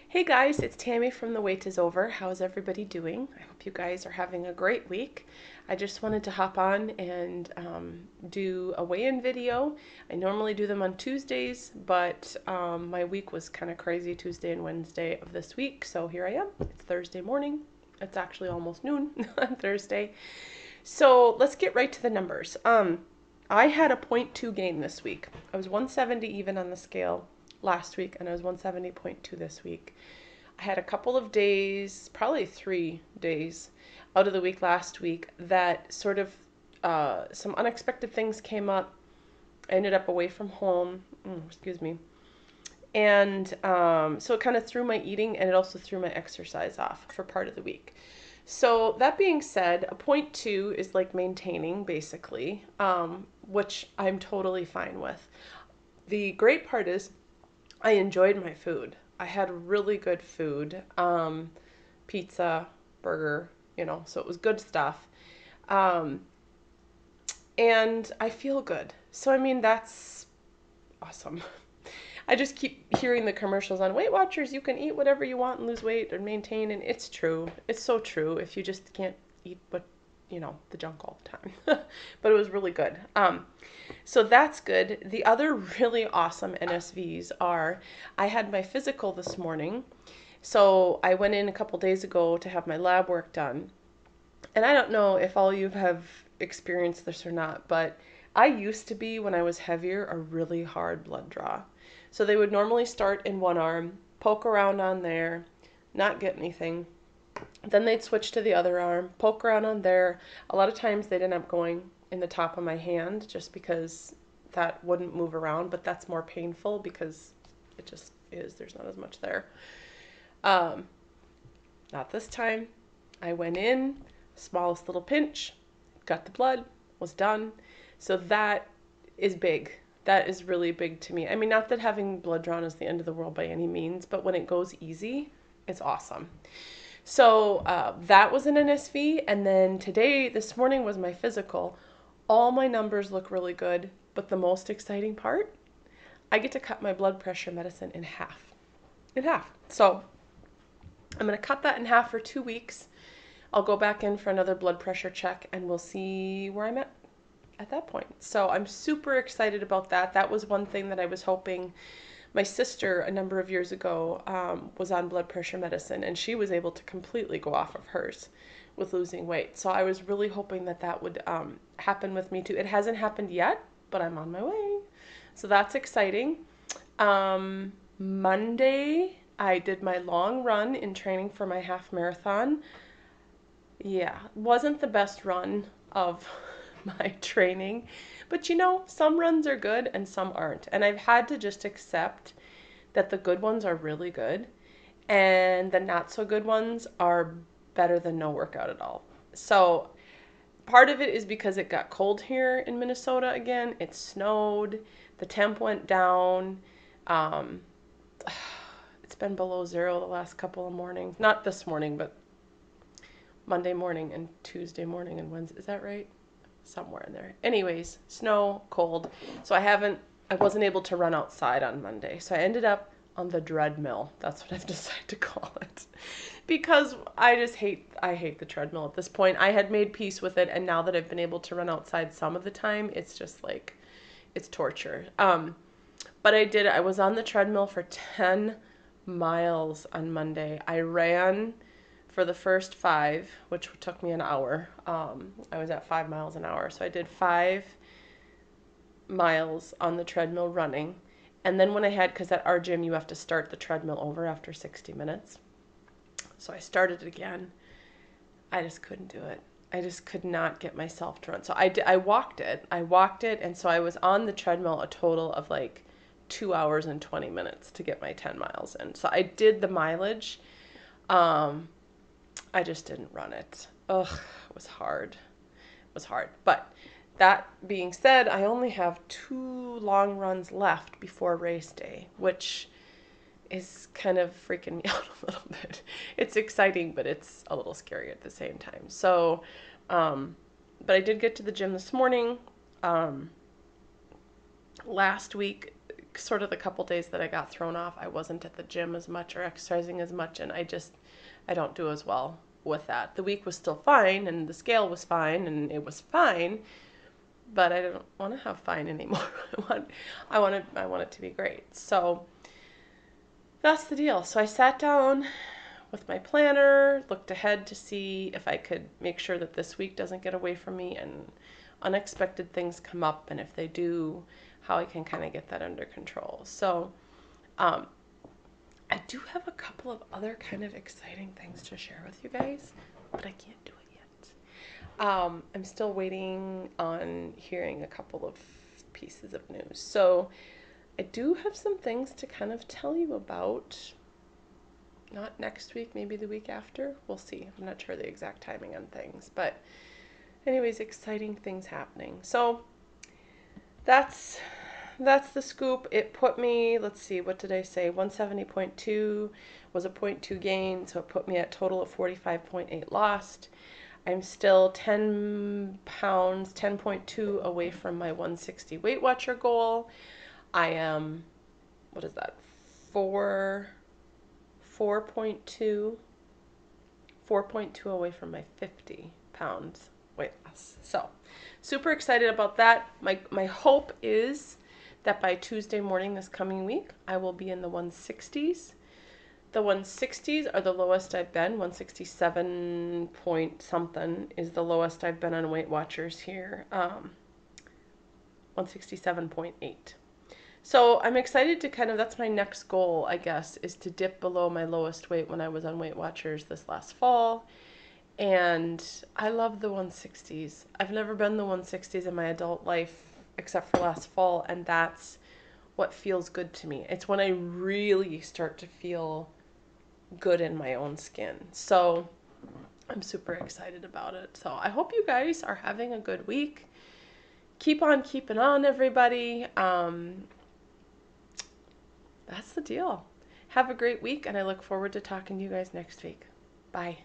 Hey guys, it's Tammy from The Wait Is Over. How's everybody doing? I hope you guys are having a great week. I just wanted to hop on and do a weigh-in video. I normally do them on Tuesdays, but my week was kind of crazy Tuesday and Wednesday of this week, so here I am. It's Thursday morning. It's actually almost noon on Thursday. So let's get right to the numbers. I had a point 0.2 gain this week. I was 170 even on the scale last week, and I was 170.2 this week. I had a couple of days, probably 3 days out of the week last week that sort of some unexpected things came up. I ended up away from home, excuse me. And so it kind of threw my eating and it also threw my exercise off for part of the week. So that being said, a point 0.2 is like maintaining basically, which I'm totally fine with. The great part is I enjoyed my food. I had really good food, pizza, burger, so it was good stuff. Um, and I feel good. So, I mean, that's awesome. I just keep hearing the commercials on Weight Watchers. You can eat whatever you want and lose weight or maintain. And it's true. It's so true if you just can't eat the junk all the time. But it was really good. So that's good. The other really awesome NSVs are I had my physical this morning. So I went in a couple days ago to have my lab work done. And I don't know if all you have experienced this or not, but I used to be, when I was heavier, a really hard blood draw. So they would normally start in one arm, poke around on there, not get anything. Then they'd switch to the other arm, poke around on there. A lot of times they'd end up going in the top of my hand just because that wouldn't move around, but that's more painful because it just is. There's not as much there. Um, Not this time. I went in, smallest little pinch, got the blood, was done. So that is big. That is really big to me. I mean, not that having blood drawn is the end of the world by any means, but when it goes easy, it's awesome. So that was an NSV. And then this morning was my physical. All my numbers look really good, but the most exciting part, I get to cut my blood pressure medicine in half. In half. So I'm going to cut that in half for 2 weeks. I'll go back in for another blood pressure check and we'll see where I'm at that point. So I'm super excited about that. That was one thing that I was hoping. My sister, a number of years ago, was on blood pressure medicine, and she was able to completely go off of hers with losing weight. So I was really hoping that would happen with me too. It hasn't happened yet, but I'm on my way. So that's exciting. Monday, I did my long run in training for my half marathon. Yeah, wasn't the best run of my training. But some runs are good and some aren't. And I've had to just accept that the good ones are really good and the not so good ones are better than no workout at all. So part of it is because it got cold here in Minnesota again. It snowed, the temp went down. Um, it's been below zero the last couple of mornings. Not this morning, but Monday morning and Tuesday morning and Wednesday. Is that right? Somewhere in there. Anyways, snow, cold. So I wasn't able to run outside on Monday. So I ended up on the treadmill. That's what I've decided to call it. Because I hate the treadmill at this point. I had made peace with it, and now that I've been able to run outside some of the time, it's just like, it's torture. But I was on the treadmill for 10 miles on Monday. I ran for the first 5, which took me an hour. I was at 5 miles an hour. So I did 5 miles on the treadmill running. And then because at our gym you have to start the treadmill over after 60 minutes. So I started it again. I just couldn't do it. I just could not get myself to run. So I walked it. And so I was on the treadmill a total of like 2 hours and 20 minutes to get my 10 miles in. So I did the mileage. I just didn't run it. Ugh, it was hard. It was hard. But that being said, I only have 2 long runs left before race day, which is kind of freaking me out a little bit. It's exciting, but it's a little scary at the same time. So, but I did get to the gym this morning. Last week, sort of the couple days that I got thrown off, I wasn't at the gym as much or exercising as much, and I don't do as well with that. The week was still fine, and the scale was fine, and it was fine, but I don't want to have fine anymore. I want it to be great. So that's the deal. So I sat down with my planner, looked ahead to see if I could make sure that this week doesn't get away from me and unexpected things come up, and if they do, how I can kind of get that under control. So I do have a couple of other kind of exciting things to share with you guys, but I can't do it yet. I'm still waiting on hearing a couple of pieces of news. So I do have some things to kind of tell you about. Not next week, maybe the week after. We'll see. I'm not sure the exact timing on things. But anyways, exciting things happening. So that's the scoop. It put me, let's see, what did I say? 170.2 was a 0.2 gain, so it put me at total of 45.8 lost. I'm still 10 pounds, 10.2 away from my 160 Weight Watcher goal. I am, what is that, 4.2 away from my 50 pounds weight loss. So super excited about that. My hope is that by Tuesday morning this coming week, I will be in the 160s. The 160s are the lowest I've been. 167 point something is the lowest I've been on Weight Watchers here. 167.8. So I'm excited to that's my next goal, I guess, is to dip below my lowest weight when I was on Weight Watchers this last fall. And I love the 160s. I've never been the 160s in my adult life except for last fall, and that's what feels good to me. It's when I really start to feel good in my own skin. So I'm super excited about it. So I hope you guys are having a good week. Keep on keeping on, everybody. That's the deal. Have a great week, and I look forward to talking to you guys next week. Bye.